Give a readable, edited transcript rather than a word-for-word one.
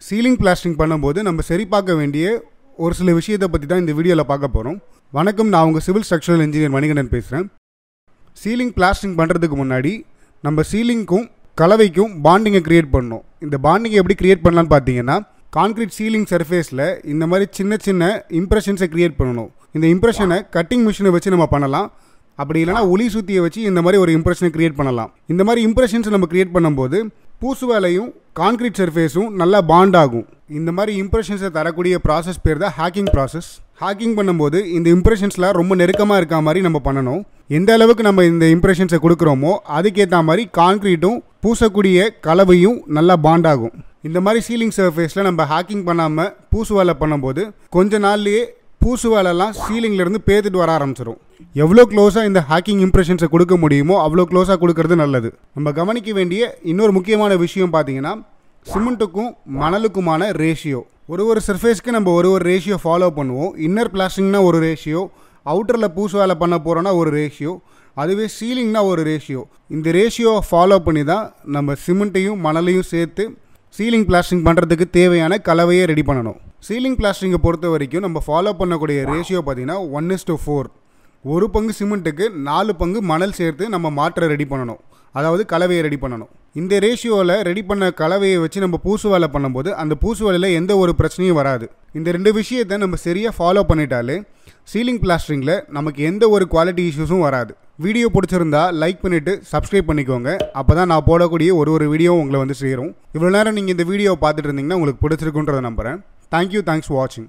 Ceiling plastering பண்ணும்போது நம்ம சரி பார்க்க வேண்டிய ஒரு சில விஷயத்தை பற்றி தான் இந்த வீடியோவில் பார்க்க போகிறோம். வணக்கம், நான் உங்கள் சிவில் ஸ்ட்ரக்சரல் இன்ஜினியர் மணிகண்டன் பேசுகிறேன். சீலிங் பிளாஸ்டரிங் பண்ணுறதுக்கு முன்னாடி நம்ம சீலிங்க்கும் கலவைக்கும் பாண்டிங்கை க்ரியேட் பண்ணணும். இந்த பாண்டிங்கை எப்படி க்ரியேட் பண்ணலான்னு பார்த்தீங்கன்னா, கான்க்ரீட் சீலிங் சர்ஃபேஸில் இந்த மாதிரி சின்ன சின்ன இம்ப்ரெஷன்ஸை க்ரியேட் பண்ணணும். இந்த இம்ப்ரெஷனை கட்டிங் மிஷினை வச்சு நம்ம பண்ணலாம். அப்படி இல்லைனா ஒளி சுத்தியை வச்சு இந்த மாதிரி ஒரு இம்ப்ரெஷனை க்ரியேட் பண்ணலாம். இந்த மாதிரி இம்ப்ரெஷன்ஸ் நம்ம க்ரியேட் பண்ணும்போது பூசு வேலையும் கான்க்ரீட் சர்ஃபேஸும் நல்லா பாண்ட் ஆகும். இந்த மாதிரி இம்ப்ரெஷன்ஸை தரக்கூடிய ப்ராசஸ் பேர் தான் ஹேக்கிங் ப்ராசஸ். ஹேக்கிங் பண்ணும்போது இந்த இம்ப்ரெஷன்ஸ்லாம் ரொம்ப நெருக்கமாக இருக்க மாதிரி நம்ம பண்ணணும். எந்த அளவுக்கு நம்ம இந்த இம்ப்ரெஷன்ஸை கொடுக்குறோமோ அதுக்கேற்ற மாதிரி கான்க்ரீட்டும் பூசக்கூடிய கலவையும் நல்லா பாண்ட் ஆகும். இந்த மாதிரி சீலிங் சர்ஃபேஸில் நம்ம ஹேக்கிங் பண்ணாமல் பூசு வேலை பண்ணும்போது கொஞ்ச நாள்லேயே பூசு வேலைலாம் சீலிங்லேருந்து பேத்துட்டு வர ஆரம்பிச்சிடும். எவ்வளோ க்ளோஸாக இந்த ஹேக்கிங் இம்ப்ரெஷன்ஸை கொடுக்க முடியுமோ அவ்வளோ க்ளோஸாக கொடுக்கறது நல்லது. நம்ம கவனிக்க வேண்டிய இன்னொரு முக்கியமான விஷயம் பார்த்தீங்கன்னா, சிமெண்ட்டுக்கும் மணலுக்குமான ரேஷியோ. ஒரு சர்ஃபேஸ்க்கு நம்ம ஒரு ரேஷியோ ஃபாலோ பண்ணுவோம். இன்னர் பிளாஸ்டிங்னா ஒரு ரேஷியோ, அவுட்டரில் பூசு வேலை பண்ண போகிறோன்னா ஒரு ரேஷியோ, அதுவே சீலிங்னா ஒரு ரேஷியோ. இந்த ரேஷியோவை ஃபாலோ பண்ணி தான் நம்ம சிமெண்ட்டையும் மணலையும் சேர்த்து சீலிங் பிளாஸ்டிங் பண்ணுறதுக்கு தேவையான கலவையை ரெடி பண்ணணும். சீலிங் பிளாஸ்டிங்கை பொறுத்த வரைக்கும் நம்ம ஃபாலோ பண்ணக்கூடிய ரேஷியோ பார்த்தீங்கன்னா 1:4. ஒரு பங்கு சிமெண்ட்டுக்கு 4 பங்கு மணல் சேர்த்து நம்ம மாற்ற ரெடி பண்ணணும், அதாவது கலவையை ரெடி பண்ணணும். இந்த ரேஷியோவில் ரெடி பண்ண கலவையை வச்சு நம்ம பூசு வேலை பண்ணும்போது அந்த பூசு வேலையில் எந்த ஒரு பிரச்சனையும் வராது. இந்த 2 விஷயத்தை நம்ம சரியாக ஃபாலோ பண்ணிட்டாலே சீலிங் பிளாஸ்டரிங்கில் நமக்கு எந்த ஒரு குவாலிட்டி இஷ்யூஸும் வராது. வீடியோ பிடிச்சிருந்தா லைக் பண்ணிவிட்டு சப்ஸ்கிரைப் பண்ணிக்கோங்க. அப்போ தான் நான் போடக்கூடிய ஒரு வீடியோவும் உங்களை வந்து சேரும். இவ்வளோ நேரம் நீங்கள் இந்த வீடியோவை பார்த்துட்டு இருந்தீங்கன்னா உங்களுக்கு பிடிச்சிருக்குன்றதை நம்புகிறேன். தேங்க்யூ, தேங்க்ஸ் ஃபார் வாட்சிங்.